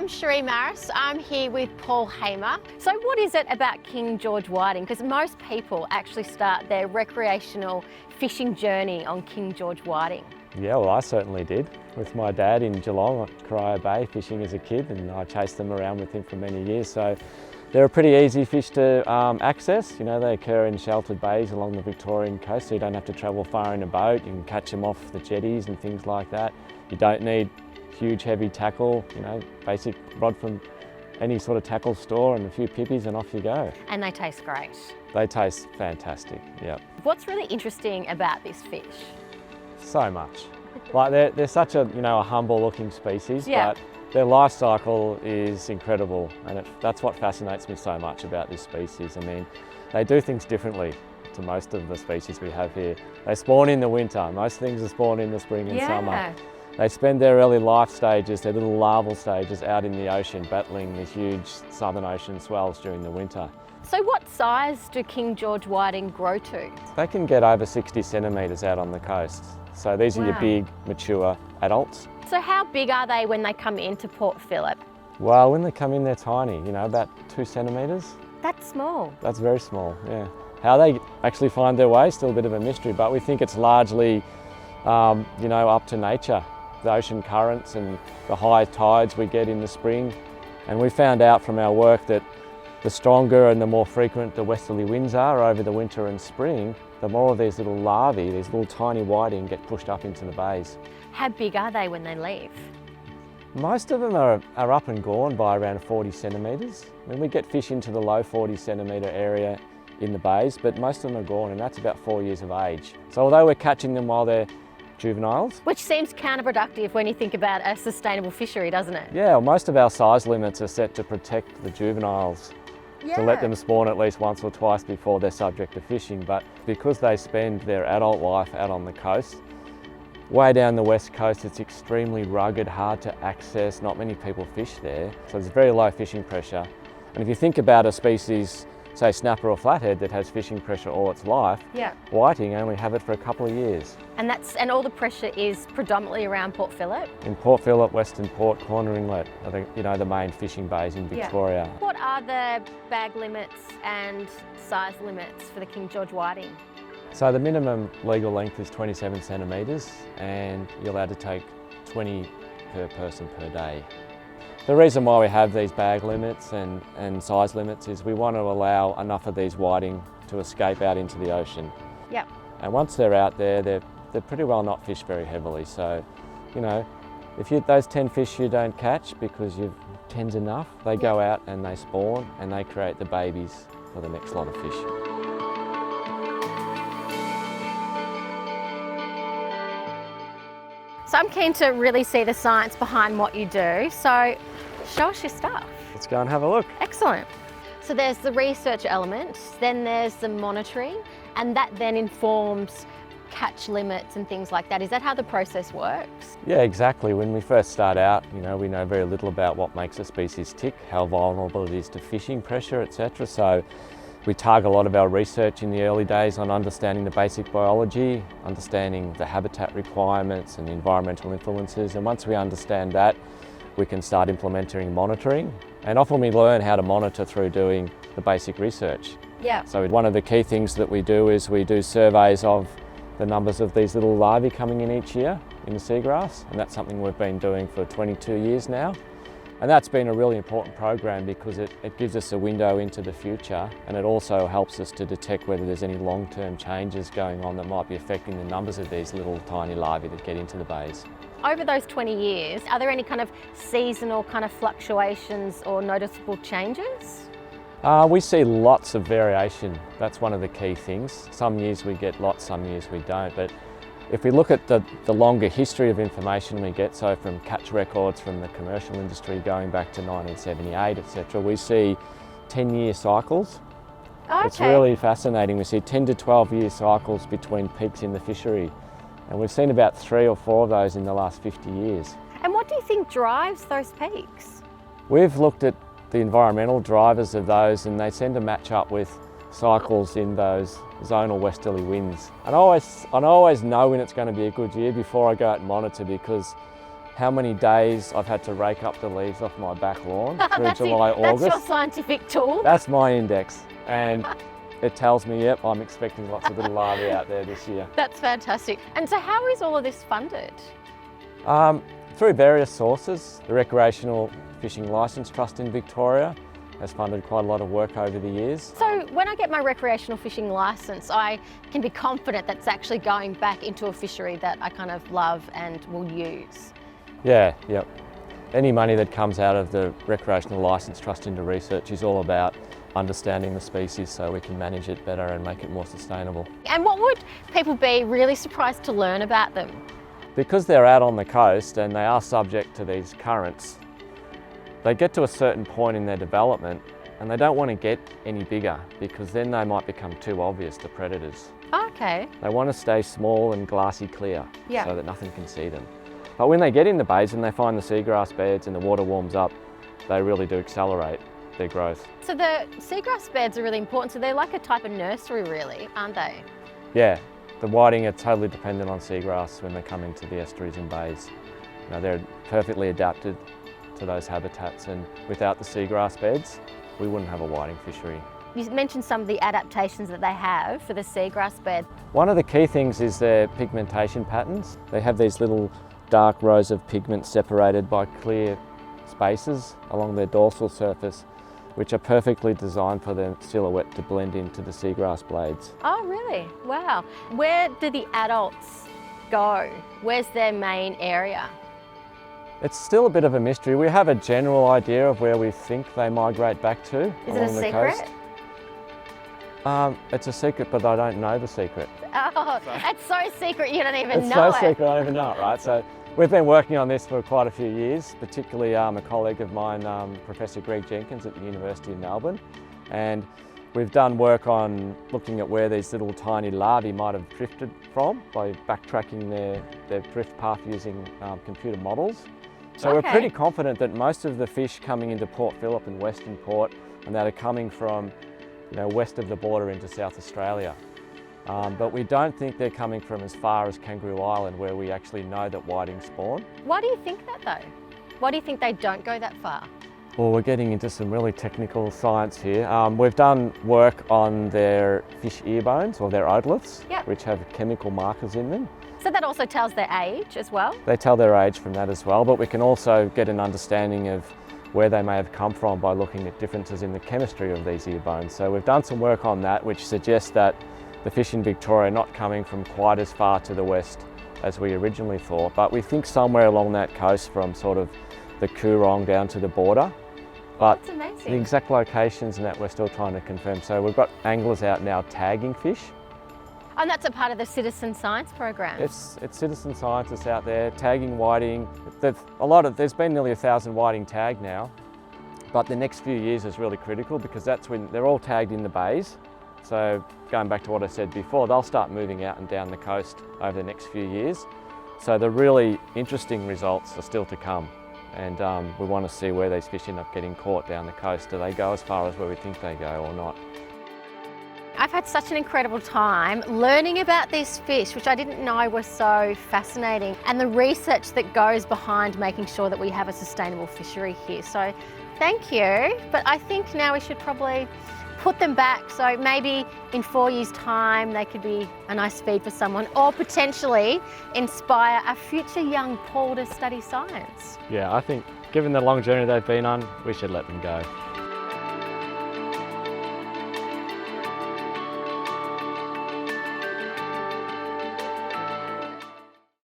I'm Sheree Marris. I'm here with Paul Hamer. So what is it about King George whiting? Because most people actually start their recreational fishing journey on King George whiting. Yeah, well, I certainly did. With my dad in Geelong at Corio Bay fishing as a kid, and I chased them around with him for many years. So they're a pretty easy fish to access. You know, they occur in sheltered bays along the Victorian coast, so you don't have to travel far in a boat. You can catch them off the jetties and things like that. You don't need huge heavy tackle, you know, basic rod from any sort of tackle store and a few pippies and off you go. And they taste great. They taste fantastic, yeah. What's really interesting about this fish? So much. Like they're such a, you know, a humble looking species, Yeah. but their life cycle is incredible, and that's what fascinates me so much about this species. I mean, they do things differently to most of the species we have here. They spawn in the winter. Most things are spawned in the spring and summer. They spend their early life stages, their little larval stages, out in the ocean, battling the huge southern ocean swells during the winter. So what size do King George whiting grow to? They can get over 60 centimetres out on the coast. So these are your big, mature adults. So how big are they when they come into Port Phillip? Well, when they come in, they're tiny, you know, about 2 centimetres. That's small. That's very small, yeah. How they actually find their way, still a bit of a mystery, but we think it's largely, you know, up to nature. The ocean currents and the high tides we get in the spring. And we found out from our work that the stronger and the more frequent the westerly winds are over the winter and spring, the more of these little larvae, these little tiny whiting, get pushed up into the bays. How big are they when they leave? Most of them are up and gone by around 40 centimetres. I mean, we get fish into the low 40 centimetre area in the bays, but most of them are gone, and that's about 4 years of age. So although we're catching them while they're juveniles. Which seems counterproductive when you think about a sustainable fishery, doesn't it? Yeah, well, most of our size limits are set to protect the juveniles, to let them spawn at least once or twice before they're subject to fishing. But because they spend their adult life out on the coast, way down the west coast, it's extremely rugged, hard to access, not many people fish there. So there's very low fishing pressure. And if you think about a species, say snapper or flathead, that has fishing pressure all its life, whiting only have it for a couple of years. And all the pressure is predominantly around Port Phillip? In Port Phillip, Western Port, Corner Inlet are the main fishing bays in Victoria. What are the bag limits and size limits for the King George whiting? So the minimum legal length is 27 centimetres, and you're allowed to take 20 per person per day. The reason why we have these bag limits and size limits is we want to allow enough of these whiting to escape out into the ocean. Yep. And once they're out there, they're pretty well not fished very heavily. So, you know, if those 10 fish you don't catch because 10's enough, they go out and they spawn and they create the babies for the next lot of fish. So I'm keen to really see the science behind what you do. So show us your stuff. Let's go and have a look. Excellent. So there's the research element, then there's the monitoring, and that then informs catch limits and things like that. Is that how the process works? Yeah, exactly. When we first start out, you know, we know very little about what makes a species tick, how vulnerable it is to fishing pressure, etc. So we target a lot of our research in the early days on understanding the basic biology, understanding the habitat requirements and the environmental influences. And once we understand that, we can start implementing monitoring. And often we learn how to monitor through doing the basic research. Yeah. So one of the key things that we do is we do surveys of the numbers of these little larvae coming in each year in the seagrass. And that's something we've been doing for 22 years now. And that's been a really important program because it gives us a window into the future, and it also helps us to detect whether there's any long-term changes going on that might be affecting the numbers of these little tiny larvae that get into the bays. Over those 20 years, are there any kind of seasonal kind of fluctuations or noticeable changes? We see lots of variation. That's one of the key things. Some years we get lots, some years we don't. But if we look at the longer history of information we get, so from catch records from the commercial industry going back to 1978, etc., we see 10-year cycles. Okay. It's really fascinating. We see 10 to 12-year cycles between peaks in the fishery. And we've seen about 3 or 4 of those in the last 50 years. And what do you think drives those peaks? We've looked at the environmental drivers of those, and they tend to match up with cycles in those zonal westerly winds. And I always know when it's going to be a good year before I go out and monitor, because how many days I've had to rake up the leaves off my back lawn through July, August. That's your scientific tool. That's my index, and it tells me, yep, I'm expecting lots of little larvae out there this year. That's fantastic. And so how is all of this funded? Through various sources. The Recreational Fishing Licence Trust in Victoria has funded quite a lot of work over the years. So when I get my recreational fishing licence, I can be confident that's actually going back into a fishery that I kind of love and will use. Yeah, yep. Any money that comes out of the Recreational Licence Trust into research is all about understanding the species so we can manage it better and make it more sustainable. And what would people be really surprised to learn about them? Because they're out on the coast and they are subject to these currents, they get to a certain point in their development and they don't want to get any bigger because then they might become too obvious to predators. Okay. They want to stay small and glassy clear Yeah. so that nothing can see them. But when they get in the bays and they find the seagrass beds and the water warms up, they really do accelerate their growth. So the seagrass beds are really important. So they're like a type of nursery really, aren't they? Yeah, the whiting are totally dependent on seagrass when they come into the estuaries and bays. You know, they're perfectly adapted to those habitats, and without the seagrass beds, we wouldn't have a whiting fishery. You mentioned some of the adaptations that they have for the seagrass bed. One of the key things is their pigmentation patterns. They have these little dark rows of pigment separated by clear spaces along their dorsal surface, which are perfectly designed for their silhouette to blend into the seagrass blades. Oh, really? Wow. Where do the adults go? Where's their main area? It's still a bit of a mystery. We have a general idea of where we think they migrate back to Is it a along the secret? coast. It's a secret, but I don't know the secret. Oh, it's so secret you don't even It's know so it. secret, I don't even know it, right? So we've been working on this for quite a few years, particularly a colleague of mine, Professor Greg Jenkins at the University of Melbourne. And we've done work on looking at where these little tiny larvae might have drifted from by backtracking their drift path using computer models. So we're Okay. pretty confident that most of the fish coming into Port Phillip and Western Port and that are coming from west of the border into South Australia. But we don't think they're coming from as far as Kangaroo Island, where we actually know that whiting spawn. Why do you think that though? Why do you think they don't go that far? Well, we're getting into some really technical science here. We've done work on their fish ear bones or their otoliths, Yep. which have chemical markers in them. So that also tells their age as well? They tell their age from that as well, but we can also get an understanding of where they may have come from by looking at differences in the chemistry of these ear bones. So we've done some work on that, which suggests that the fish in Victoria are not coming from quite as far to the west as we originally thought, but we think somewhere along that coast from sort of the Coorong down to the border. But That's amazing. the exact locations and that we're still trying to confirm. So we've got anglers out now tagging fish. And that's a part of the citizen science program. It's citizen scientists out there tagging whiting. There's been nearly 1,000 whiting tagged now, but the next few years is really critical because that's when they're all tagged in the bays. So going back to what I said before, they'll start moving out and down the coast over the next few years. So the really interesting results are still to come. And we want to see where these fish end up getting caught down the coast. Do they go as far as where we think they go or not? I've had such an incredible time learning about these fish, which I didn't know were so fascinating, and the research that goes behind making sure that we have a sustainable fishery here. So thank you, but I think now we should probably put them back. So maybe in 4 years' time, they could be a nice feed for someone or potentially inspire a future young Paul to study science. Yeah, I think given the long journey they've been on, we should let them go.